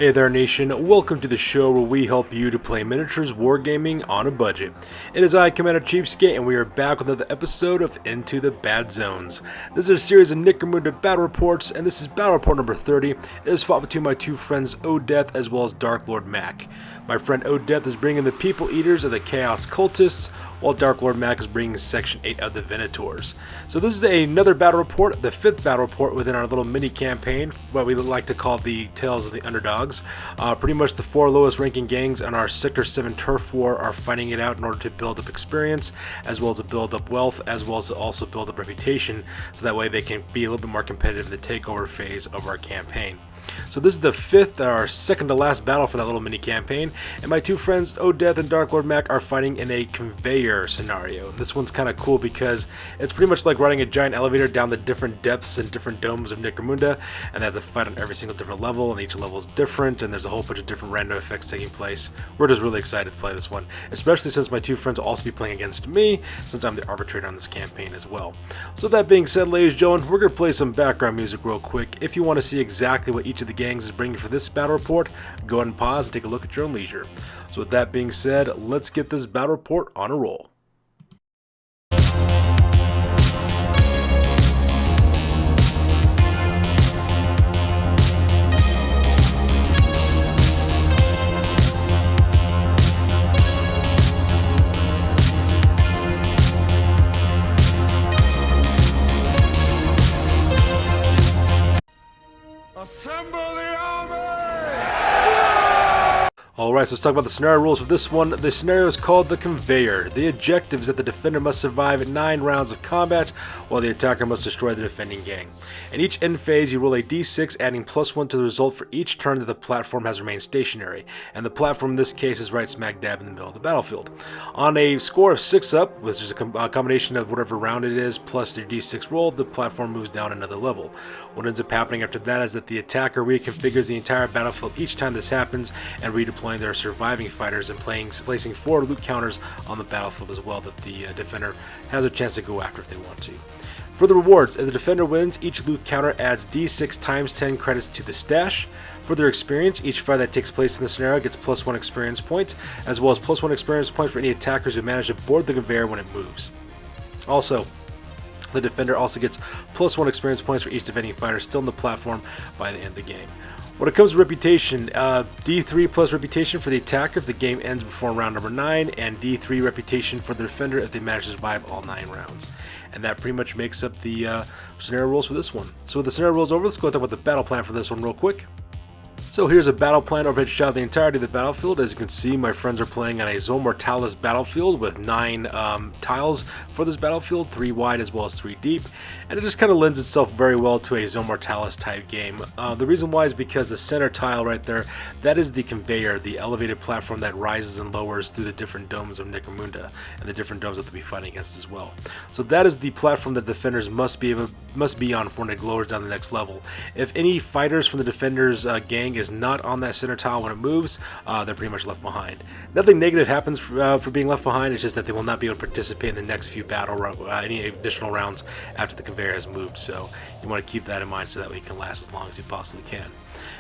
Hey there nation, welcome to the show where we help you to play miniatures wargaming on a budget. It is I, Commander CheapSkate, and we are back with another episode of Into the Badzones. This is a series of Necromunda battle reports, and this is battle report number 30. It is fought between my two friends Odeth as well as Dark Lord Mac. My friend Odeth is bringing the People Eaters of the Chaos Cultists, while Dark Lord Mac is bringing Section 8 of the Venators. So this is another battle report, the 5th battle report within our little mini campaign, what we like to call the Tales of the Underdogs. Pretty much the 4 lowest ranking gangs on our Sector 7 turf war are fighting it out in order to build up experience, as well as to build up wealth, as well as to also build up reputation, so that way they can be a little bit more competitive in the takeover phase of our campaign. So this is the 5th, our second to last battle for that little mini campaign, and my two friends Odeth and Dark Lord Mac are fighting in a conveyor scenario. This one's kind of cool because it's pretty much like riding a giant elevator down the different depths and different domes of Necromunda, and they have to fight on every single different level, and each level is different, and there's a whole bunch of different random effects taking place. We're just really excited to play this one, especially since my two friends will also be playing against me, since I'm the arbitrator on this campaign as well. So that being said, ladies and gentlemen, we're going to play some background music real quick. If you want to see exactly what each of the gangs is bringing for this battle report, go ahead and pause and take a look at your own leisure. So with that being said, let's get this battle report on a roll. Assemble the army! Alright, so let's talk about the scenario rules for this one. The scenario is called the Conveyor. The objective is that the defender must survive 9 rounds of combat, while the attacker must destroy the defending gang. In each end phase, you roll a d6, adding +1 to the result for each turn that the platform has remained stationary, and the platform in this case is right smack dab in the middle of the battlefield. On a score of 6 up, which is a combination of whatever round it is plus their d6 roll, the platform moves down another level. What ends up happening after that is that the attacker reconfigures the entire battlefield each time this happens, and redeploying their surviving fighters and placing 4 loot counters on the battlefield as well that the defender has a chance to go after if they want to. For the rewards, if the defender wins, each loot counter adds d6 times 10 credits to the stash. For their experience, each fight that takes place in the scenario gets +1 experience point, as well as +1 experience point for any attackers who manage to board the conveyor when it moves. Also, the defender also gets +1 experience points for each defending fighter still on the platform by the end of the game. When it comes to reputation, D3 plus reputation for the attacker if the game ends before round number 9, and D3 reputation for the defender if they manage to survive all 9 rounds. And that pretty much makes up the scenario rules for this one. So with the scenario rules over, let's go talk about the battle plan for this one real quick. So here's a battle plan overhead shot of the entirety of the battlefield. As you can see, my friends are playing on a Zone Mortalis battlefield with 9 tiles for this battlefield, 3 wide as well as 3 deep, and it just kind of lends itself very well to a Zone Mortalis type game. The reason why is because the center tile right there, that is the conveyor, the elevated platform that rises and lowers through the different domes of Necromunda and the different domes that they'll be fighting against as well. So that is the platform that defenders must be on when it lowers down the next level. If any fighters from the defenders gang is not on that center tile when it moves, they're pretty much left behind. Nothing negative happens for being left behind, it's just that they will not be able to participate in the next few any additional rounds after the conveyor has moved, so you want to keep that in mind so that way you can last as long as you possibly can.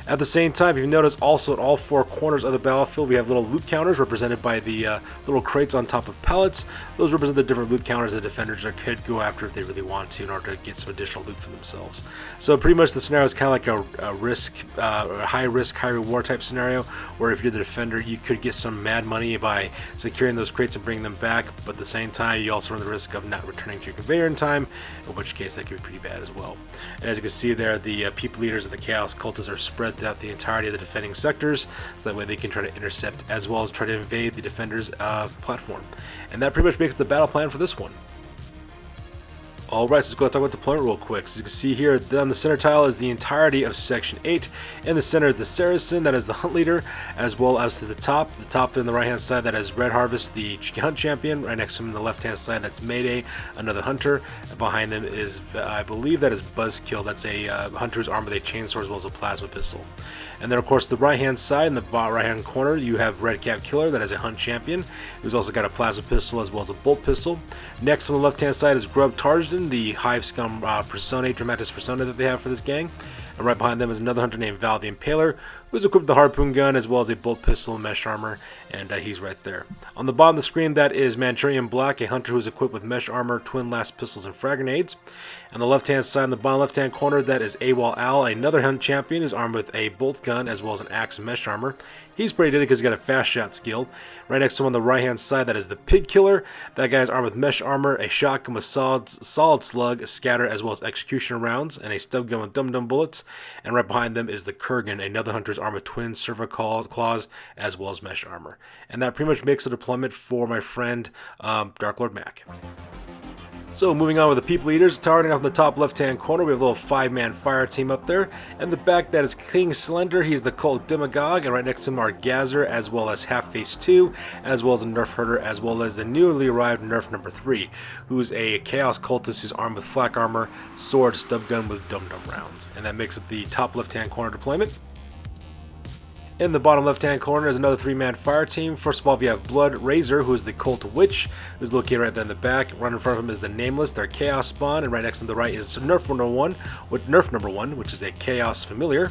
At the same time, if you notice, also at all 4 corners of the battlefield, we have little loot counters represented by the little crates on top of pallets. Those represent the different loot counters the defenders could go after if they really want to in order to get some additional loot for themselves. So pretty much the scenario is kind of like a high risk, high reward type scenario, where if you're the defender, you could get some mad money by securing those crates and bringing them back, but at the same time, you also run the risk of not returning to your conveyor in time, in which case that could be pretty bad as well. And as you can see there, the people leaders of the Chaos Cultists are spread throughout the entirety of the defending sectors, so that way they can try to intercept as well as try to invade the defender's platform. And that pretty much makes the battle plan for this one. Alright, so let's go talk about deployment real quick. So you can see here on the center tile is the entirety of Section 8. In the center is the Saracen, that is the Hunt Leader, as well as to the top on the right hand side, that is Red Harvest, the Hunt Champion. Right next to him on the left hand side, that's Mayday, another Hunter. And behind them is, I believe that is Buzzkill, that's a Hunter's armed with a chainsaw as well as a plasma pistol. And then of course the right hand side, in the right hand corner, you have Red Cap Killer, that is a Hunt Champion, who's also got a plasma pistol as well as a bolt pistol. Next on the left hand side is Grub Tarjan, the Hive Scum Personae, Dramatis Persona that they have for this gang. And right behind them is another hunter named Val the Impaler, who's equipped with the harpoon gun as well as a bolt pistol and mesh armor, and he's right there. On the bottom of the screen, that is Manchurian Black, a hunter who's equipped with mesh armor, twin last pistols, and frag grenades. On the left-hand side, in the bottom left-hand corner, that is AWOL Al, another hunt champion who's armed with a bolt gun as well as an axe and mesh armor. He's pretty good because he's got a fast shot skill. Right next to him on the right-hand side, that is the Pig Killer. That guy's armed with mesh armor, a shotgun with solid slug, scatter, as well as executioner rounds, and a stub gun with dum-dum bullets. And right behind them is the Kurgan, another hunter's armed with twin server claws, as well as mesh armor. And that pretty much makes the deployment for my friend Dark Lord Mac. So moving on with the people eaters, starting off in the top left-hand corner, we have a little 5-man fire team up there. In the back, that is King Slender. He's the Cult Demagogue, and right next to him are Gazer, as well as Half-Face 2, as well as a Nerf Herder, as well as the newly arrived Nerf number 3, who's a Chaos Cultist who's armed with flak armor, sword, stub gun with dum-dum rounds. And that makes up the top left-hand corner deployment. In the bottom left-hand corner is another 3-man fire team. First of all, we have Blood Razor, who is the Cult Witch, who's located right there in the back. Right in front of him is the Nameless, their Chaos Spawn, and right next to him to the right is Nerf number 1, which is a Chaos Familiar.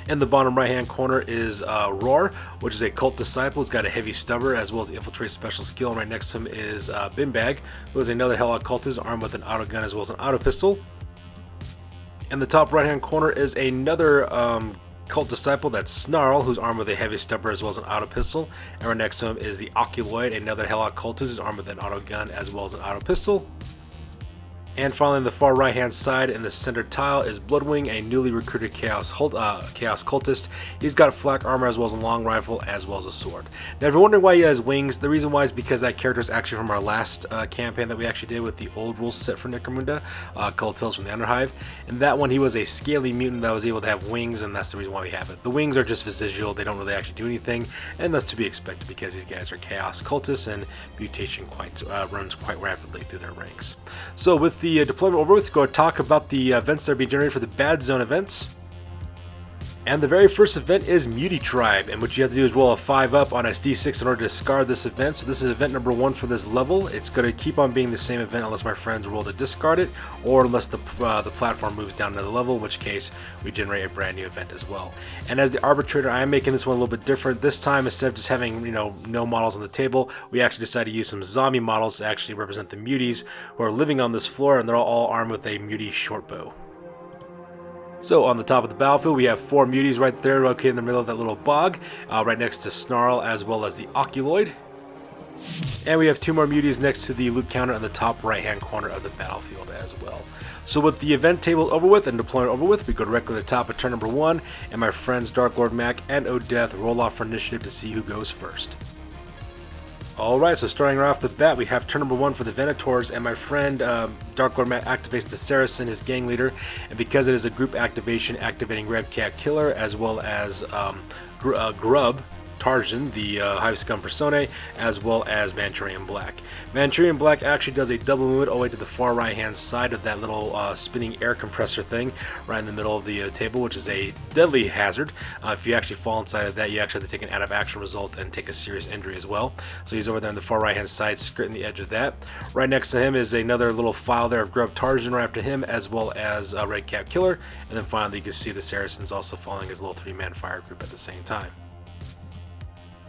In the bottom right-hand corner is Roar, which is a Cult Disciple. He's got a heavy stubber as well as the Infiltrate special skill. And right next to him is Bimbag, who is another Hellot Cultist armed with an auto gun as well as an auto pistol. In the top right-hand corner is another Cult Disciple, that's Snarl, who's armed with a heavy stubber as well as an auto pistol. And right next to him is the Oculoid, another Hellot Cultist who's armed with an auto gun as well as an auto pistol. And finally, on the far right-hand side in the center tile is Bloodwing, a newly recruited Chaos Cultist. He's got flak armor as well as a long rifle as well as a sword. Now, if you're wondering why he has wings, the reason why is because that character is actually from our last campaign that we actually did with the old rules set for Necromunda, called Tales from the Underhive. And that one, he was a scaly mutant that was able to have wings, and that's the reason why we have it. The wings are just vestigial, they don't really actually do anything, and that's to be expected because these guys are Chaos Cultists and mutation runs quite rapidly through their ranks. So with the deployment over with, go talk about the events that are being generated for the Bad Zone events. And the very first event is Muty Tribe, and what you have to do is roll a 5 up on a d6 in order to discard this event. So this is event number 1 for this level. It's going to keep on being the same event unless my friends roll to discard it, or unless the platform moves down another level, in which case we generate a brand new event as well. And as the arbitrator, I am making this one a little bit different. This time, instead of just having no models on the table, we actually decided to use some zombie models to actually represent the muties who are living on this floor, and they're all armed with a muty shortbow. So on the top of the battlefield, we have 4 muties right there located in the middle of that little bog, right next to Snarl as well as the Oculoid. And we have 2 more muties next to the loot counter in the top right-hand corner of the battlefield as well. So with the event table over with and deployment over with, we go directly to the top of turn number 1, and my friends Dark Lord Mac and Odeth roll off for initiative to see who goes first. Alright, so starting right off the bat, we have turn number 1 for the Venators, and my friend Dark Lord Matt activates the Saracen, his gang leader, and because it is a group activation, activating Red Cat Killer, as well as Grub, Tarjan, the Hive Scum Personae, as well as Manchurian Black. Manchurian Black actually does a double movement all the way to the far right-hand side of that little spinning air compressor thing right in the middle of the table, which is a deadly hazard. If you actually fall inside of that, you actually have to take an out-of-action result and take a serious injury as well. So he's over there on the far right-hand side, skirting the edge of that. Right next to him is another little file there of Grub Tarjan right after him, as well as Red Cap Killer. And then finally, you can see the Saracens also following his little 3-man fire group at the same time.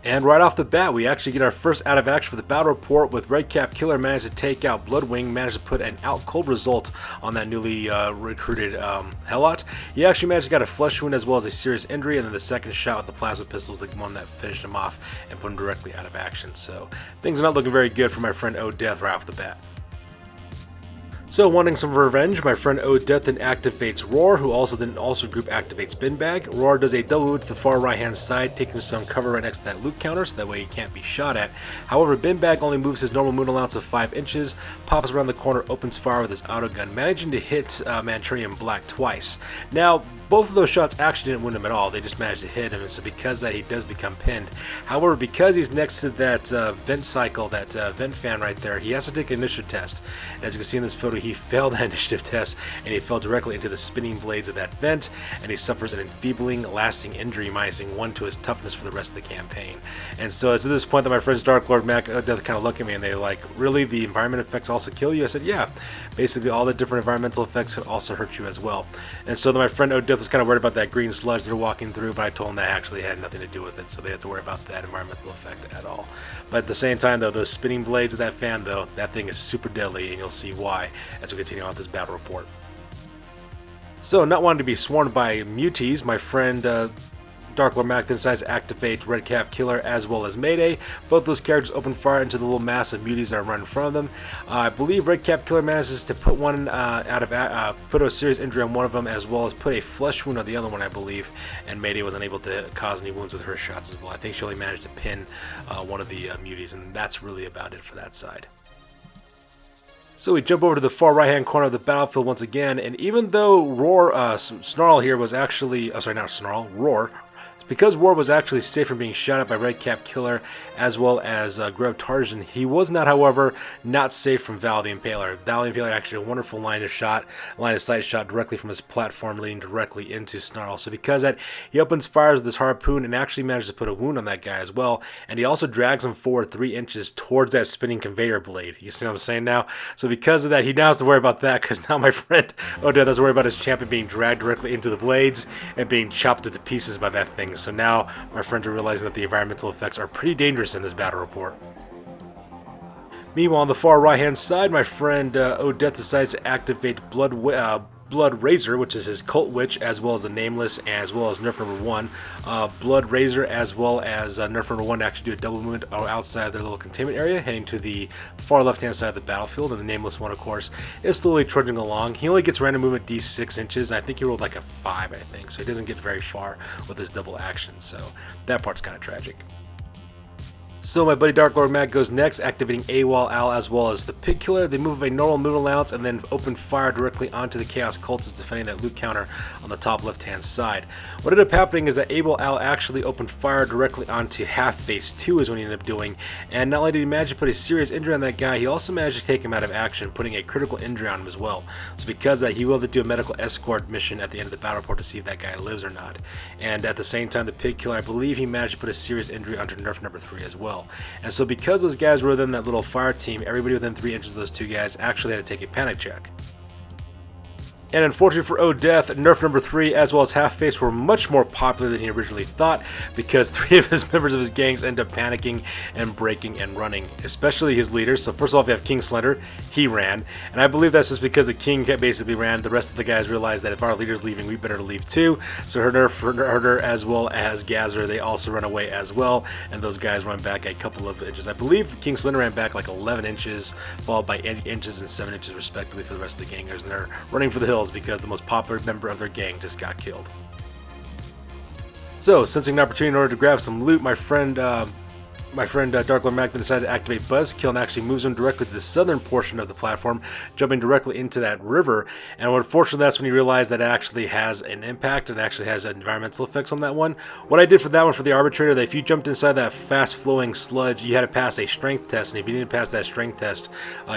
And right off the bat, we actually get our first out of action for the battle report, with Red Cap Killer managed to take out Bloodwing, managed to put an out cold result on that newly recruited Hellot. He actually managed to get a flesh wound as well as a serious injury, and then the second shot with the plasma pistol is the one that finished him off and put him directly out of action. So things are not looking very good for my friend Odeth right off the bat. So, wanting some revenge, my friend Odeth then activates Roar, who also group activates Binbag. Roar does a double move to the far right-hand side, taking some cover right next to that loot counter, so that way he can't be shot at. However, Binbag only moves his normal movement allowance of 5 inches, pops around the corner, opens fire with his auto gun, managing to hit Manchurian Black twice. Now, both of those shots actually didn't wound him at all, they just managed to hit him, and so because of that, he does become pinned. However, because he's next to that vent cycle, that vent fan right there, he has to take an initiative test. As you can see in this photo, but he failed that initiative test, and he fell directly into the spinning blades of that vent, and he suffers an enfeebling, lasting injury, -1 to his toughness for the rest of the campaign. And so it's at this point that my friends Dark Lord Mac kind of look at me and they like, really, the environment effects also kill you? I said, yeah, basically all the different environmental effects could also hurt you as well. And so then my friend O'Death was kind of worried about that green sludge they're walking through, but I told him that actually had nothing to do with it, so they had to worry about that environmental effect at all. But at the same time though, those spinning blades of that fan though, that thing is super deadly, and you'll see why as we continue on with this battle report. So, not wanting to be swarmed by muties, my friend Dark Lord Mac then decides to activate Redcap Killer as well as Mayday. Both those characters open fire into the little mass of muties that are right in front of them. I believe Redcap Killer manages to put one put a serious injury on one of them, as well as put a flesh wound on the other one, I believe. And Mayday was unable to cause any wounds with her shots as well. I think she only managed to pin one of the muties, and that's really about it for that side. So we jump over to the far right-hand corner of the battlefield once again, and even though Snarl here was actually, Roar, because Roar was actually safe from being shot at by Redcap Killer as well as Grub Tarzan, he was not, however, not safe from Val the Impaler. Val the Impaler actually a wonderful line of sight shot directly from his platform leading directly into Snarl. So because that, he opens fires with his harpoon and actually manages to put a wound on that guy as well, and he also drags him forward 3 inches towards that spinning conveyor blade. You see what I'm saying now? So because of that, he now has to worry about that, because now my friend Odette has to worry about his champion being dragged directly into the blades and being chopped into pieces by that thing. So now my friends are realizing that the environmental effects are pretty dangerous in this battle report. Meanwhile, on the far right-hand side, my friend Odette decides to activate Blood Razor, which is his Cult Witch, as well as the Nameless, as well as Nerf number 1. Blood Razor, as well as Nerf number 1, actually do a double movement outside their little containment area, heading to the far left-hand side of the battlefield. And the Nameless one, of course, is slowly trudging along. He only gets random movement D6 inches. I think he rolled like a 5, I think, so he doesn't get very far with his double action. So that part's kind of tragic. So my buddy Dark Lord Mac goes next, activating AWOL Al as well as the Pig Killer. They move by normal movement allowance and then open fire directly onto the Chaos Cultists, defending that loot counter on the top left-hand side. What ended up happening is that AWOL Al actually opened fire directly onto Half Face 2 is what he ended up doing, and not only did he manage to put a serious injury on that guy, he also managed to take him out of action, putting a critical injury on him as well. So because of that, he will have to do a medical escort mission at the end of the battle report to see if that guy lives or not. And at the same time, the Pig Killer, I believe he managed to put a serious injury onto Nerf number 3 as well. And so because those guys were within that little fire team, everybody within 3 inches of those 2 guys actually had to take a panic check. And unfortunately for Odeth, Nerf number 3 as well as Half-Face were much more popular than he originally thought, because 3 of his members of his gangs end up panicking and breaking and running, especially his leaders. So first off, you have King Slender, he ran, and I believe that's just because the King basically ran. The rest of the guys realized that if our leader's leaving, we better leave too. So Herder as well as Gazer, they also run away as well, and those guys run back a couple of inches. I believe King Slender ran back like 11 inches, followed by 8 inches and 7 inches respectively for the rest of the gangers, and they're running for the hills because the most popular member of their gang just got killed. So, sensing an opportunity in order to grab some loot, my friend Dark Lord Mac decided to activate Buzzkill and actually moves him directly to the southern portion of the platform, jumping directly into that river. And unfortunately, that's when he realized that it actually has an impact and actually has environmental effects on that one. What I did for that one for the Arbitrator, that if you jumped inside that fast-flowing sludge, you had to pass a strength test, and if you didn't pass that strength test,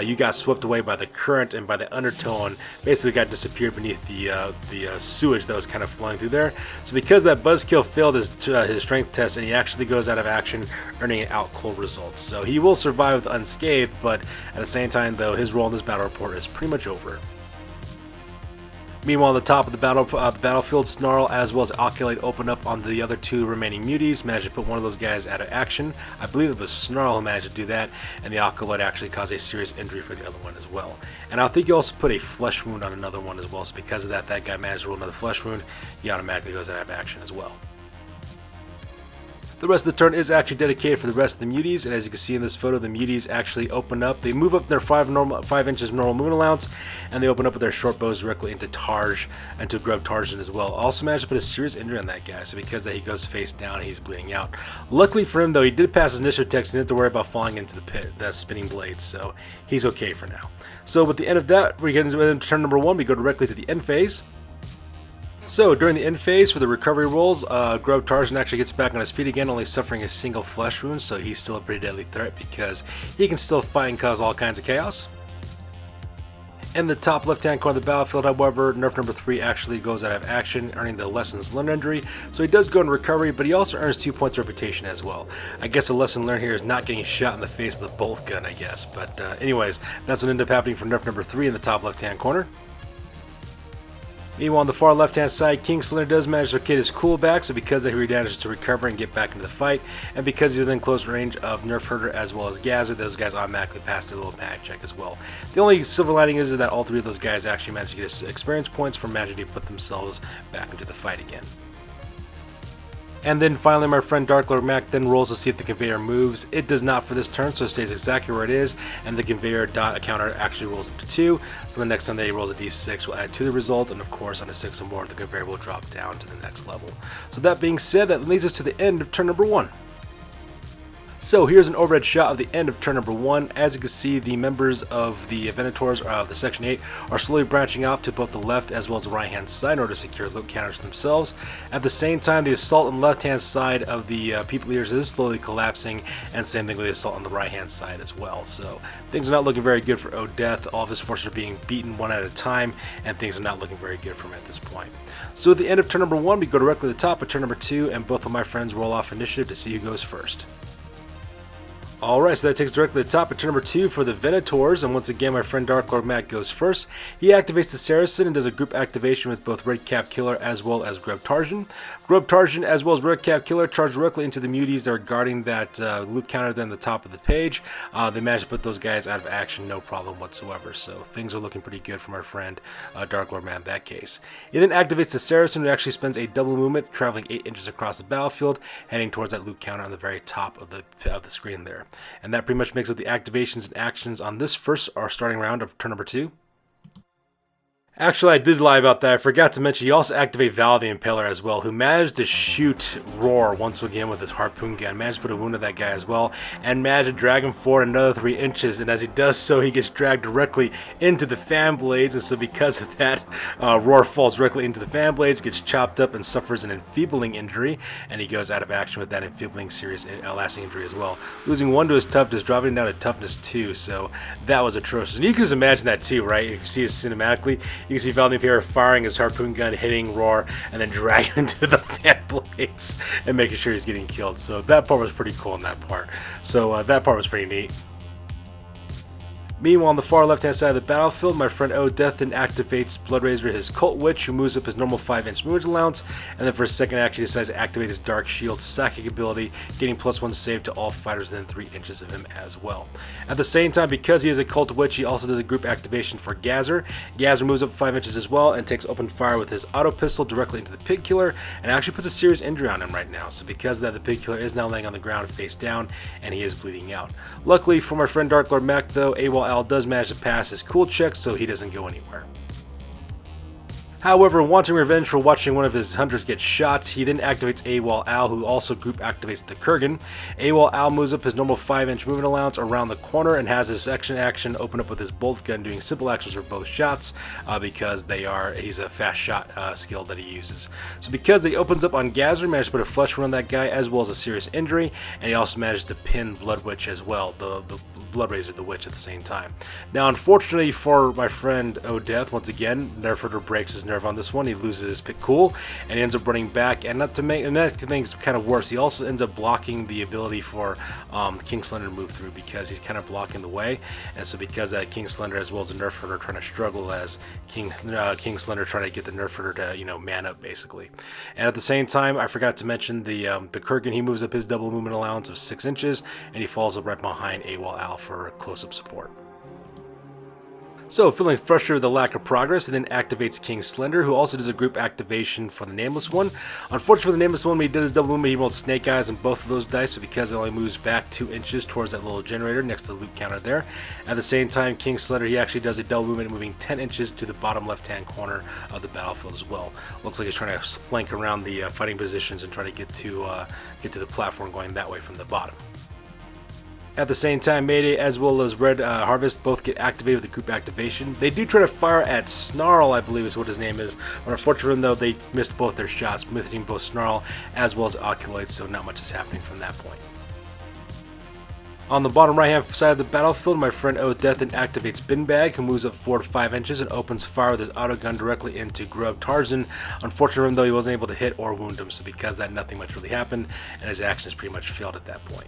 you got swept away by the current and by the undertow, and basically got disappeared beneath the sewage that was kind of flowing through there. So because that Buzzkill failed his strength test, and he actually goes out of action, earning out cold results. So he will survive unscathed, but at the same time though, his role in this battle report is pretty much over. Meanwhile, on the top of the battlefield, Snarl as well as Oculate open up on the other 2 remaining muties, managed to put one of those guys out of action. I believe it was Snarl who managed to do that, and the Oculate actually caused a serious injury for the other one as well. And I think he also put a flesh wound on another one as well, so because of that, that guy managed to roll another flesh wound. He automatically goes out of action as well. The rest of the turn is actually dedicated for the rest of the muties, and as you can see in this photo, the muties actually open up. They move up their 5 inches normal movement allowance, and they open up with their short bows directly into Tarj and to Grub Tarzan as well. Also managed to put a serious injury on that guy, so because that he goes face down, he's bleeding out. Luckily for him though, he did pass his initiative test and didn't have to worry about falling into the pit, that spinning blades, so he's okay for now. So with the end of that, we get into turn number 1, we go directly to the end phase. So, during the end phase for the recovery rolls, Grub Tarzan actually gets back on his feet again, only suffering a single flesh wound, so he's still a pretty deadly threat because he can still fight and cause all kinds of chaos. In the top left-hand corner of the battlefield, however, nerf number 3 actually goes out of action, earning the lessons learned injury, so he does go in recovery, but he also earns 2 points of reputation as well. I guess a lesson learned here is not getting shot in the face with a bolt gun, I guess, but anyways, that's what ended up happening for nerf number 3 in the top left-hand corner. Meanwhile, on the far left-hand side, King Slender does manage to get his cool back, so because of that, he manages to recover and get back into the fight, and because he's within close range of Nerf Herder as well as Gazer, those guys automatically pass their little panic check as well. The only silver lining is that all 3 of those guys actually managed to get experience points from managing to put themselves back into the fight again. And then finally, my friend Dark Lord Mac then rolls to see if the conveyor moves. It does not for this turn, so it stays exactly where it is, and the conveyor counter actually rolls up to 2, so the next time that he rolls a d6 will add to the result, and of course on a 6 or more, the conveyor will drop down to the next level. So that being said, that leads us to the end of turn number 1. So here's an overhead shot of the end of turn number 1. As you can see, the members of the Venators of the Section 8 are slowly branching off to both the left as well as the right hand side in order to secure loot counters for themselves. At the same time, the assault on the left hand side of the people eaters is slowly collapsing, and same thing with the assault on the right hand side as well. So things are not looking very good for Odeth. All of his forces are being beaten one at a time, and things are not looking very good for him at this point. So at the end of turn number 1, we go directly to the top of turn number 2, and both of my friends roll off initiative to see who goes first. Alright, so that takes directly to the top of turn number 2 for the Venators, and once again my friend Dark Lord Matt goes first. He activates the Saracen and does a group activation with both Red Cap Killer as well as Grub Tarjan. Grub Tarjan as well as Red Cap Killer charge directly into the muties that are guarding that loot counter there on the top of the page. They managed to put those guys out of action, no problem whatsoever, so things are looking pretty good for my friend Dark Lord Matt in that case. He then activates the Saracen, who actually spends a double movement, traveling 8 inches across the battlefield, heading towards that loot counter on the very top of the screen there. And that pretty much makes up the activations and actions on this first or starting round of turn number 2. Actually, I did lie about that. I forgot to mention he also activated Val the Impaler as well, who managed to shoot Roar once again with his harpoon gun. Managed to put a wound on that guy as well, and managed to drag him forward another 3 inches. And as he does so, he gets dragged directly into the fan blades. And so because of that, Roar falls directly into the fan blades, gets chopped up, and suffers an enfeebling injury. And he goes out of action with that enfeebling serious lasting injury as well, losing 1 to his toughness, dropping down to toughness 2. So that was atrocious. And you can just imagine that too, right? If you see it cinematically, you can see Val the Impaler firing his harpoon gun, hitting Roar, and then dragging him into the fan blades and making sure he's getting killed. So that part was pretty cool in that part. So that part was pretty neat. Meanwhile, on the far left-hand side of the battlefield, my friend Odeth then activates Bloodrazor, his Cult Witch, who moves up his normal 5-inch movement allowance, and then for his second action, he decides to activate his Dark Shield Psychic ability, getting +1 save to all fighters within 3 inches of him as well. At the same time, because he is a Cult Witch, he also does a group activation for Gazer. Gazer moves up 5 inches as well and takes open fire with his auto pistol directly into the Pig Killer, and actually puts a serious injury on him right now. So because of that, the Pig Killer is now laying on the ground face down, and he is bleeding out. Luckily for my friend Dark Lord Mac, though, AWOL Al does manage to pass his cool check, so he doesn't go anywhere. However, wanting revenge for watching one of his hunters get shot, he then activates AWOL Al, who also group activates the Kurgan. AWOL Al moves up his normal 5-inch movement allowance around the corner and has his action open up with his bolt gun, doing simple actions for both shots because he's a fast shot skill that he uses. So because he opens up on Gazer, managed to put a flesh wound on that guy as well as a serious injury, and he also managed to pin Blood Witch as well, the Bloodrazor, the Witch, at the same time. Now, unfortunately for my friend Odeth, once again, Nerf Herder breaks his nerve on this one. He loses his pick cool, and he ends up running back, and not to make things kind of worse, he also ends up blocking the ability for King Slender to move through, because he's kind of blocking the way. And so because of that, King Slender as well as the Nerf Herder trying to struggle as King Slender trying to get the Nerf Herder to, man up, basically. And at the same time, I forgot to mention the Kurgan. He moves up his double movement allowance of 6 inches, and he falls up right behind AWOL Al for close-up support. So, feeling frustrated with the lack of progress, he then activates King Slender, who also does a group activation for the Nameless One. Unfortunately for the Nameless One, when he did his double movement, he rolled Snake Eyes on both of those dice, so because it only moves back 2 inches towards that little generator next to the loot counter there. At the same time, King Slender, he actually does a double movement, moving 10 inches to the bottom left-hand corner of the battlefield as well. Looks like he's trying to flank around the fighting positions and try to get to the platform going that way from the bottom. At the same time, Mayday as well as Red Harvest both get activated with the group activation. They do try to fire at Snarl, I believe is what his name is, but unfortunately though, they missed both their shots, missing both Snarl as well as Oculoid, so not much is happening from that point. On the bottom right hand side of the battlefield, my friend Death then activates Bin Bag, who moves up 4 to 5 inches and opens fire with his autogun directly into Grub Tarzan. Unfortunately, though, he wasn't able to hit or wound him, so because of that, nothing much really happened, and his actions pretty much failed at that point.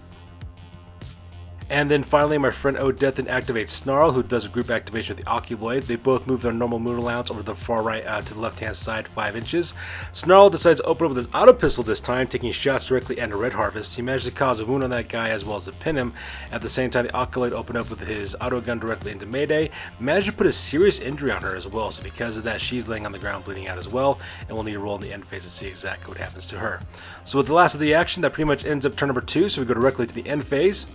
And then finally, my friend Death then activates Snarl, who does a group activation with the Oculoid. They both move their normal moon allowance over the far right to the left-hand side 5 inches. Snarl decides to open up with his auto pistol this time, taking shots directly into Red Harvest. He managed to cause a wound on that guy as well as to pin him. At the same time, the Oculoid opened up with his auto gun directly into Mayday. Managed to put a serious injury on her as well, so because of that, she's laying on the ground bleeding out as well, and we'll need to roll in the end phase to see exactly what happens to her. So with the last of the action, that pretty much ends up turn number 2, so we go directly to the end phase.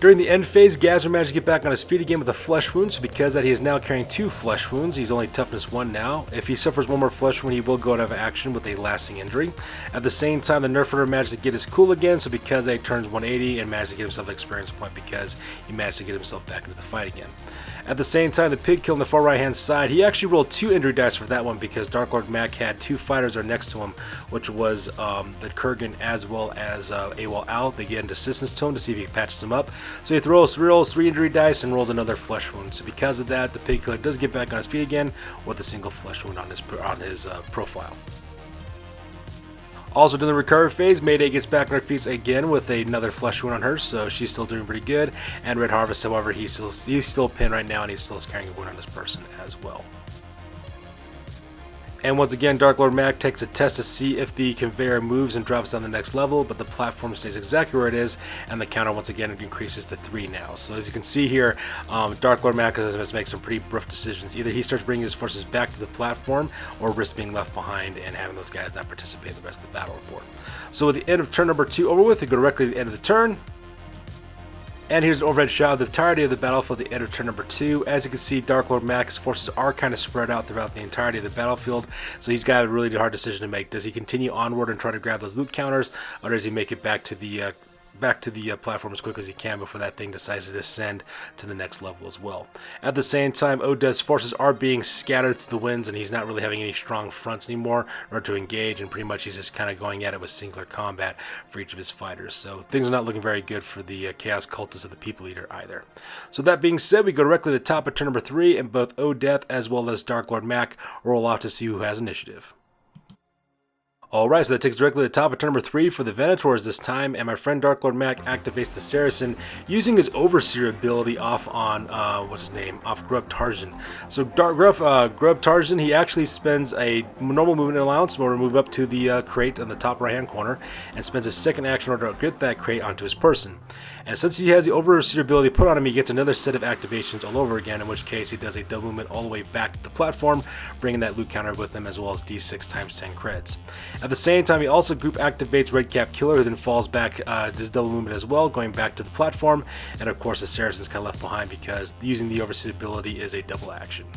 During the end phase, Gazzer managed to get back on his feet again with a flesh wound, so because of that, he is now carrying 2 flesh wounds. He's only toughness 1 now. If he suffers 1 more flesh wound, he will go out of action with a lasting injury. At the same time, the Nerf Runner managed to get his cool again, so because he turns 180 and managed to get himself an experience point because he managed to get himself back into the fight again. At the same time, the pig kill on the far right hand side, he actually rolled 2 injury dice for that one because Dark Lord Mac had 2 fighters are next to him, which was the Kurgan as well as AWOL Al. They get into assistance to him to see if he patches him up. So he rolls 3 injury dice and rolls another flesh wound. So because of that, the pig killer does get back on his feet again with a single flesh wound on his profile. Also during the recovery phase, Mayday gets back on her feet again with another flesh wound on her, so she's still doing pretty good. And Red Harvest, however, he's still pinned right now, and he's still carrying a wound on this person as well. And once again, Dark Lord Mac takes a test to see if the conveyor moves and drops down the next level, but the platform stays exactly where it is, and the counter once again increases to 3 now. So as you can see here, Dark Lord Mac has to make some pretty rough decisions. Either he starts bringing his forces back to the platform, or risks being left behind and having those guys not participate in the rest of the battle report. So with the end of turn number 2 over with, we go directly to the end of the turn. And here's an overhead shot of the entirety of the battlefield at the end of turn number 2. As you can see, Dark Lord Mac's forces are kind of spread out throughout the entirety of the battlefield, so he's got a really hard decision to make. Does he continue onward and try to grab those loot counters, or does he make it back to the platform as quick as he can before that thing decides to descend to the next level as well? At the same time, Odeth's forces are being scattered to the winds, and he's not really having any strong fronts anymore in order to engage, and pretty much he's just kind of going at it with singular combat for each of his fighters. So things are not looking very good for the Chaos Cultists of the People Eater either. So that being said, we go directly to the top of turn number 3, and both Odeth as well as Dark Lord Mac roll off to see who has initiative. Alright, so that takes directly to the top of turn number 3 for the Venators this time, and my friend Dark Lord Mac activates the Saracen using his Overseer ability off on, off Grub Tarzan. So Grub Tarzan, he actually spends a normal movement allowance in order to move up to the crate on the top right hand corner, and spends his second action in order to get that crate onto his person. And since he has the Overseer ability put on him, he gets another set of activations all over again, in which case he does a double movement all the way back to the platform, bringing that loot counter with him as well as d6 times 10 creds. At the same time, he also group activates Redcap Killer, who then falls back, does double movement as well, going back to the platform, and of course the Saracen's kind of left behind because using the Overseer ability is a double action.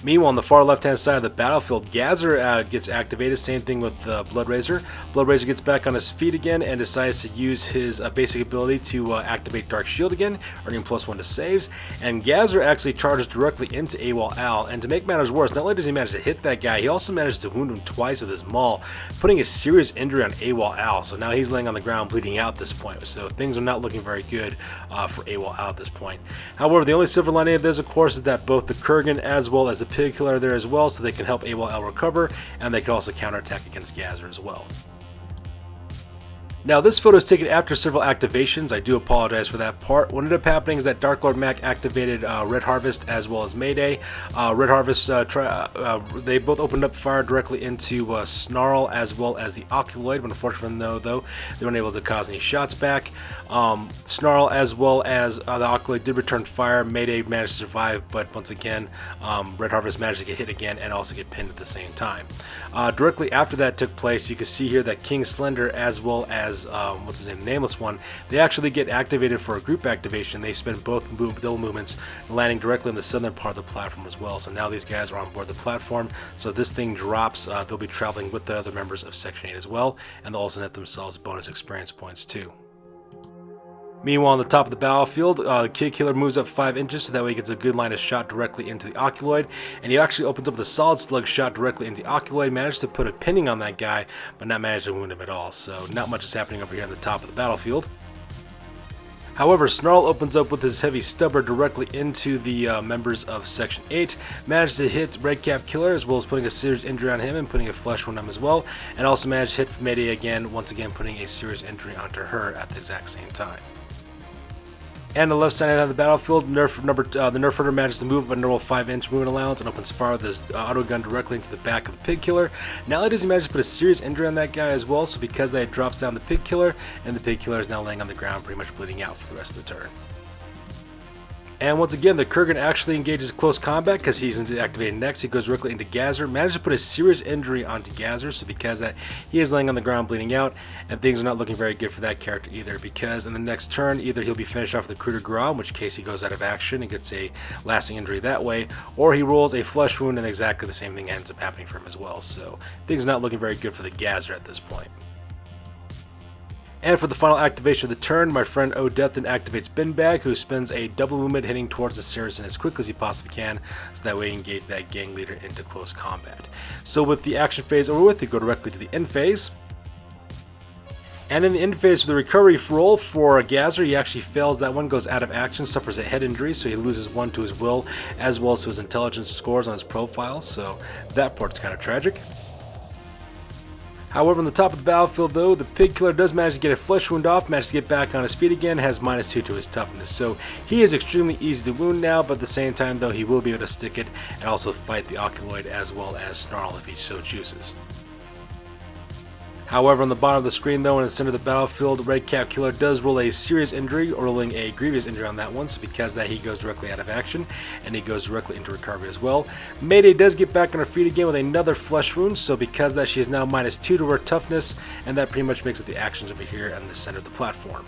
Meanwhile, on the far left-hand side of the battlefield, Gazzer gets activated. Same thing with Bloodraiser. Bloodraiser gets back on his feet again and decides to use his basic ability to activate Dark Shield again, earning +1 to saves. And Gazzer actually charges directly into AWOL Al. And to make matters worse, not only does he manage to hit that guy, he also manages to wound him twice with his maul, putting a serious injury on AWOL Al. So now he's laying on the ground bleeding out at this point. So things are not looking very good for AWOL Al at this point. However, the only silver lining of this, of course, is that both the Kurgan as well as the Pig Killer are there as well, so they can help AWOL Al recover, and they can also counterattack against Gazzer as well. Now, this photo is taken after several activations. I do apologize for that part. What ended up happening is that Dark Lord Mac activated Red Harvest as well as Mayday. Red Harvest, they both opened up fire directly into Snarl as well as the Oculoid, but unfortunately, though, they weren't able to cause any shots back. Snarl as well as the Oculoid did return fire. Mayday managed to survive, but once again, Red Harvest managed to get hit again and also get pinned at the same time. Directly after that took place, you can see here that King Slender as well as Nameless One, they actually get activated for a group activation. They spend both double movements landing directly in the southern part of the platform as well. So now these guys are on board the platform. So this thing drops, they'll be traveling with the other members of Section 8 as well, and they'll also net themselves bonus experience points too. Meanwhile, on the top of the battlefield, the Kid Killer moves up 5 inches so that way he gets a good line of shot directly into the Oculoid, and he actually opens up with a solid slug shot directly into the Oculoid, managed to put a pinning on that guy, but not managed to wound him at all, so not much is happening over here on the top of the battlefield. However, Snarl opens up with his heavy stubber directly into the members of Section 8, managed to hit Redcap Killer as well as putting a serious injury on him and putting a flesh wound on him as well, and also managed to hit Mayday again, once again putting a serious injury onto her at the exact same time. And the left side of the battlefield, the Nerf Herder manages to move up a normal 5-inch movement allowance and opens fire with his auto gun directly into the back of the Pig Killer. Not only does he manage to put a serious injury on that guy as well, so because that drops down the Pig Killer, and the Pig Killer is now laying on the ground pretty much bleeding out for the rest of the turn. And once again, the Kurgan actually engages close combat because he's activated next. He goes directly into Gazer, managed to put a serious injury onto Gazer, so because that he is laying on the ground bleeding out, and things are not looking very good for that character either, because in the next turn, either he'll be finished off with the Cruder Gra, in which case he goes out of action and gets a lasting injury that way, or he rolls a flesh wound and exactly the same thing ends up happening for him as well. So things are not looking very good for the Gazer at this point. And for the final activation of the turn, my friend O'Death then activates Binbag, who spends a double movement hitting towards the Saracen as quickly as he possibly can, so that way he engage that gang leader into close combat. So with the action phase over with, we go directly to the end phase. And in the end phase for the recovery roll for Gazer, he actually fails that one, goes out of action, suffers a head injury, so he loses 1 to his will, as well as to his intelligence scores on his profile, so that part's kind of tragic. However, on the top of the battlefield though, the Pig Killer does manage to get a flesh wound off, manage to get back on his feet again, has -2 to his toughness. So he is extremely easy to wound now, but at the same time though, he will be able to stick it and also fight the Oculoid as well as Snarl if he so chooses. However, on the bottom of the screen though, in the center of the battlefield, Redcap Killer does roll a serious injury, rolling a grievous injury on that one, so because of that he goes directly out of action, and he goes directly into recovery as well. Mayday does get back on her feet again with another flesh wound, so because of that she is now -2 to her toughness, and that pretty much makes it the actions over here in the center of the platform.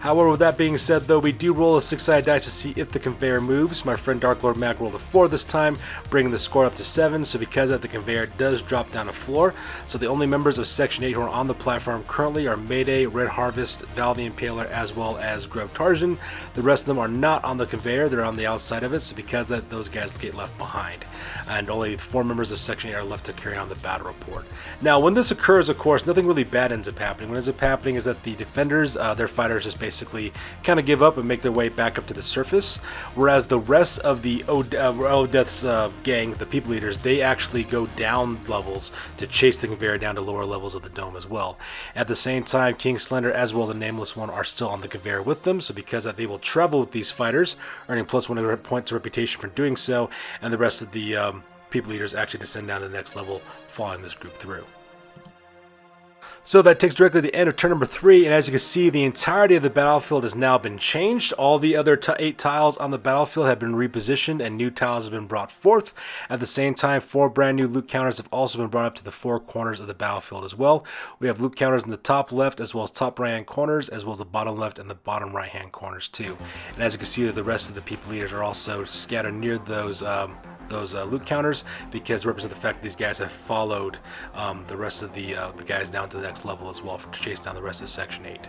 However, with that being said though, we do roll a 6-sided dice to see if the Conveyor moves. My friend Dark Lord Mac rolled a 4 this time, bringing the score up to 7, so because of that the Conveyor does drop down a floor. So the only members of Section 8 who are on the platform currently are Mayday, Red Harvest, Val the Impaler, as well as Grub Tarjan. The rest of them are not on the Conveyor, they're on the outside of it, so because of that those guys get left behind. And only 4 members of Section 8 are left to carry on the battle report. Now when this occurs, of course, nothing really bad ends up happening. What ends up happening is that the defenders, their fighters just basically kind of give up and make their way back up to the surface, whereas the rest of the O'Death's gang, the people leaders, they actually go down levels to chase the Conveyor down to lower levels of the dome as well. At the same time, King Slender as well as the Nameless One are still on the Conveyor with them, so because that they will travel with these fighters, earning +1 points of reputation for doing so, and the rest of the people leaders actually descend down to the next level following this group through. So that takes directly to the end of turn number 3, and as you can see, the entirety of the battlefield has now been changed. All the other 8 tiles on the battlefield have been repositioned, and new tiles have been brought forth. At the same time, 4 brand new loot counters have also been brought up to the 4 corners of the battlefield as well. We have loot counters in the top left, as well as top right hand corners, as well as the bottom left and the bottom right hand corners too. And as you can see, the rest of the people leaders are also scattered near those loot counters, because it represent the fact that these guys have followed the rest of the guys down to the next level as well to chase down the rest of Section 8.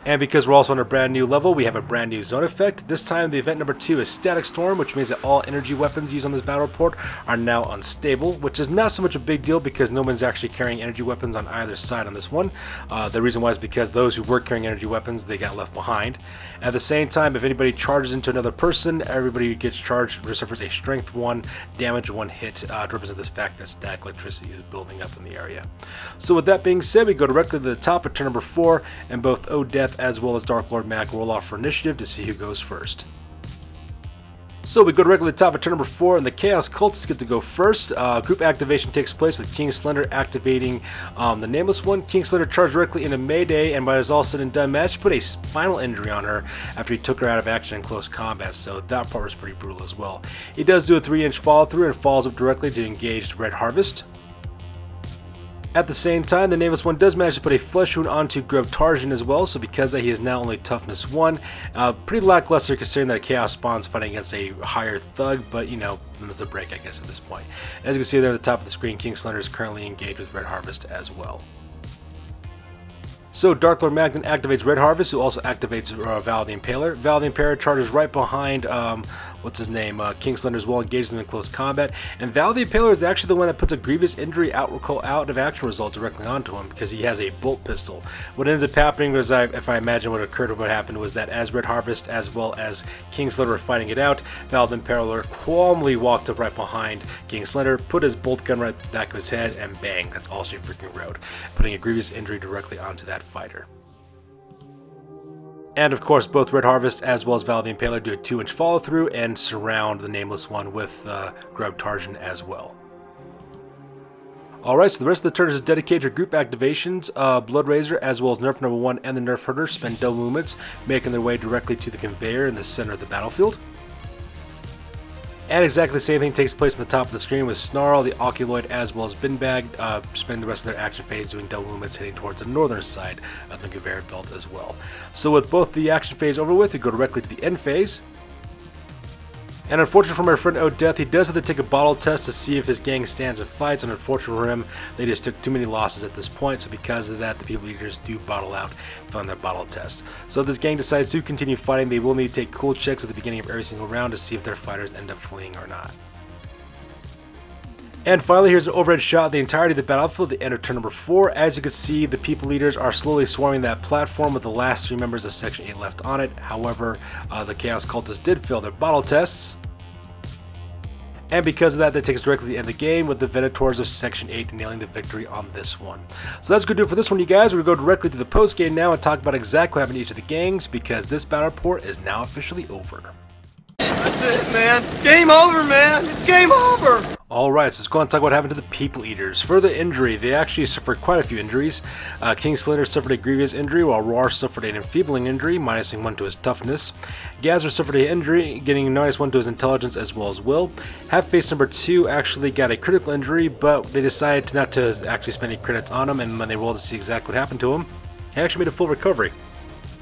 And because we're also on a brand new level, we have a brand new zone effect. This time the event number 2 is Static Storm, which means that all energy weapons used on this battle report are now unstable, which is not so much a big deal because no one's actually carrying energy weapons on either side on this one. The reason why is because those who were carrying energy weapons, they got left behind. At the same time, if anybody charges into another person, everybody who gets charged suffers a Strength 1, Damage 1 hit to represent this fact that static electricity is building up in the area. So with that being said, we go directly to the top of turn number 4, and both O'Death as well as Dark Lord Mac roll off for initiative to see who goes first. So we go directly to the top of turn number 4, and the Chaos Cultists get to go first. Group activation takes place with King Slender activating the Nameless One. King Slender charged directly into Mayday, and by it's all said and done, managed to put a spinal injury on her after he took her out of action in close combat, so that part was pretty brutal as well. He does do a 3-inch follow through and falls up directly to engage Red Harvest. At the same time, the Nameless One does manage to put a flesh wound onto Grub Tarjan as well, so because that he is now only toughness 1. Pretty lackluster considering that Chaos Spawn's fighting against a higher thug, but you know, it's a break I guess at this point. As you can see there at the top of the screen, King Slender is currently engaged with Red Harvest as well. So Dark Lord Magnan activates Red Harvest, who also activates Val the Impaler. Val the Impaler charges right behind, what's his name, Kingslinger as well, engages them in close combat. And Val the Impaler is actually the one that puts a grievous injury out of action result directly onto him because he has a bolt pistol. What ends up happening was, if I imagine what occurred or what happened, was that as Red Harvest as well as Kingslinger were fighting it out, Val the Impaler calmly walked up right behind Kingslinger, put his bolt gun right at the back of his head, and bang, that's all she freaking wrote, putting a grievous injury directly onto that fighter. And of course, both Red Harvest as well as Val the Impaler do a 2-inch follow through and surround the Nameless One with Grub Tarjan as well. Alright, so the rest of the turn is dedicated to group activations. Blood Razor as well as Nerf number 1 and the Nerf Herder spend double movements, making their way directly to the conveyor in the center of the battlefield. And exactly the same thing takes place on the top of the screen with Snarl, the Oculoid, as well as Binbag, spending the rest of their action phase doing double movements heading towards the northern side of the conveyor belt as well. So with both the action phase over with, we go directly to the end phase. And unfortunately for my friend O'Death, he does have to take a bottle test to see if his gang stands and fights, and unfortunately for him, they just took too many losses at this point, so because of that, the people leaders do bottle out on their bottle test. So if this gang decides to continue fighting, they will need to take cool checks at the beginning of every single round to see if their fighters end up fleeing or not. And finally, here's an overhead shot of the entirety of the battlefield at the end of turn number 4. As you can see, the people leaders are slowly swarming that platform with the last 3 members of Section 8 left on it. However, the Chaos Cultists did fail their bottle tests. And because of that, that takes us directly to the end of the game with the Venators of Section 8 nailing the victory on this one. So that's going to do it for this one, you guys. We're going to go directly to the post game now and talk about exactly what happened to each of the gangs because this battle report is now officially over. That's it, man. It's game over, man. It's game over. Alright, so let's go on and talk about what happened to the People Eaters. For the injury, they actually suffered quite a few injuries. Kingslinger suffered a grievous injury, while Roar suffered an enfeebling injury, minusing 1 to his toughness. Gazzer suffered an injury, getting -1 to his intelligence as well as will. Half-face number 2 actually got a critical injury, but they decided not to actually spend any credits on him, and when they rolled to see exactly what happened to him, he actually made a full recovery.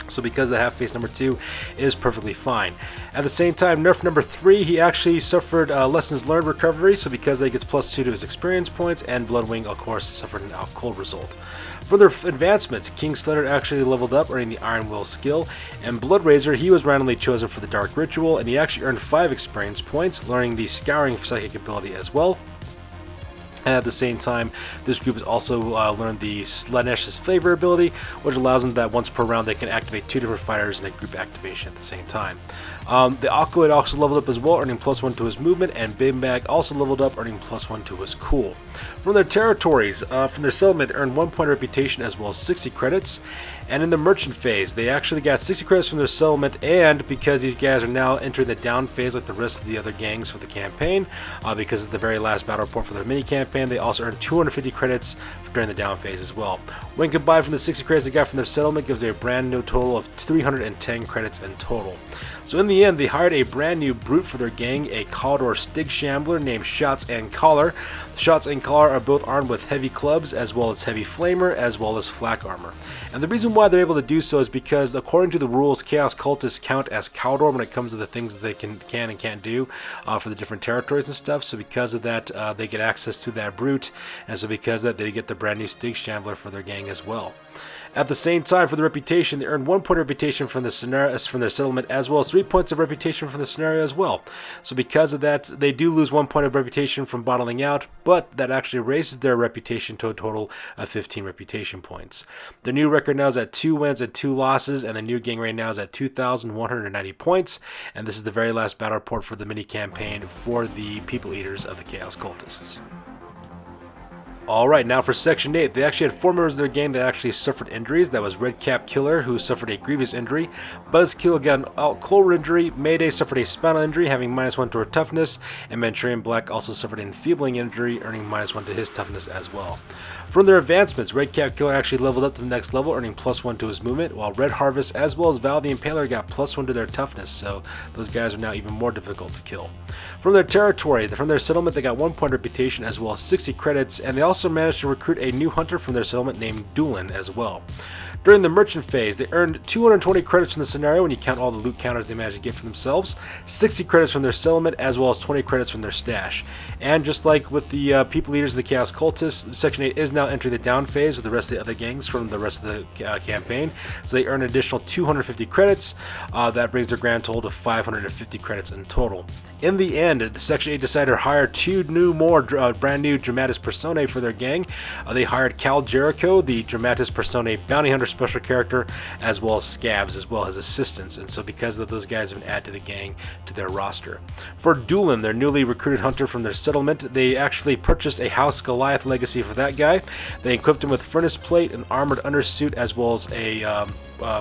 So because the half-face number 2 is perfectly fine. At the same time, Nerf number 3, he actually suffered lessons learned recovery, so because that gets +2 to his experience points, and Bloodwing, of course, suffered an out cold result. For their advancements, Kingslinger actually leveled up, earning the Iron Will skill, and Blood Razor, he was randomly chosen for the Dark Ritual, and he actually earned 5 experience points, learning the Scouring Psychic ability as well. And at the same time, this group has also learned the Slanesh's Flavor ability, which allows them that once per round they can activate 2 different fighters in a group activation at the same time. The Oculoid also leveled up as well, earning +1 to his movement, and Bimbag also leveled up, earning +1 to his cool. From their territories, from their settlement, they earned 1 point of reputation as well as 60 credits. And in the merchant phase, they actually got 60 credits from their settlement, and because these guys are now entering the down phase like the rest of the other gangs for the campaign, because it's the very last battle report for their mini campaign, they also earned 250 credits during the down phase as well. When combined from the 60 credits they got from their settlement, gives them a brand new total of 310 credits in total. So in the end, they hired a brand new brute for their gang, a Caldor Stig Shambler named Shots and Collar. Shots and Collar are both armed with heavy clubs as well as heavy flamer as well as flak armor. And the reason why they're able to do so is because according to the rules, Chaos Cultists count as Caldor when it comes to the things that they can and can't do for the different territories and stuff. So because of that, they get access to that brute, and so because of that, they get the brand new Stig Shambler for their gang as well. At the same time, for the reputation, they earned 1 point of reputation from the scenario, from their settlement, as well as 3 points of reputation from the scenario as well. So because of that, they do lose 1 point of reputation from bottling out, but that actually raises their reputation to a total of 15 reputation points. The new record now is at 2 wins and 2 losses, and the new gang right now is at 2,190 points, and this is the very last battle report for the mini campaign for the People Eaters of the Chaos Cultists. Alright, now for Section 8, they actually had 4 members of their gang that actually suffered injuries. That was Redcap Killer, who suffered a grievous injury. Buzzkill got an out cold injury. Mayday suffered a spinal injury, having -1 to her toughness. And Manchurian Black also suffered an enfeebling injury, earning -1 to his toughness as well. From their advancements, Redcap Killer actually leveled up to the next level, earning +1 to his movement, while Red Harvest as well as Val the Impaler got +1 to their toughness, so those guys are now even more difficult to kill. From their territory, from their settlement, they got 1 point of reputation as well as 60 credits, and they also managed to recruit a new hunter from their settlement named Doolin as well. During the merchant phase, they earned 220 credits from the scenario when you count all the loot counters they managed to get for themselves, 60 credits from their settlement, as well as 20 credits from their stash. And just like with the people leaders of the Chaos Cultists, Section 8 is now entering the down phase with the rest of the other gangs from the rest of the campaign, so they earn an additional 250 credits. That brings their grand total to 550 credits in total. In the end, the Section 8 decided to hire two brand new Dramatis Personae for their gang. They hired Cal Jericho, the Dramatis Personae bounty hunter special character, as well as Scabs, as well as assistants. And so because of those guys have been added to the gang to their roster. For Doolin, their newly recruited hunter from their settlement, they actually purchased a House Goliath legacy for that guy. They equipped him with furnace plate, an armored undersuit, as well as a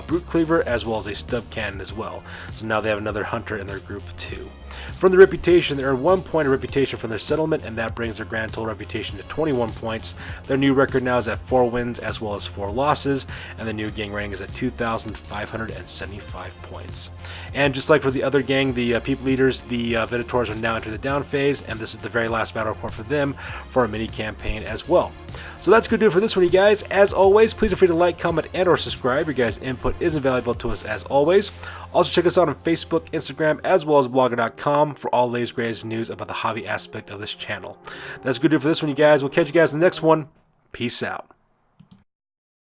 brute cleaver, as well as a stub cannon as well. So now they have another hunter in their group too. From the reputation, they earn 1 point of reputation from their settlement, and that brings their grand total reputation to 21 points. Their new record now is at 4 wins as well as 4 losses, and the new gang rating is at 2,575 points. And just like for the other gang, the people leaders, the Venators, are now entering the down phase, and this is the very last battle report for them for a mini campaign as well. So that's going to do it for this one, you guys. As always, please feel free to like, comment, and or subscribe. Your guys' input is invaluable to us as always. Also check us out on Facebook, Instagram, as well as blogger.com for all the latest greatest news about the hobby aspect of this channel. That's going to do it for this one, you guys. We'll catch you guys in the next one. Peace out.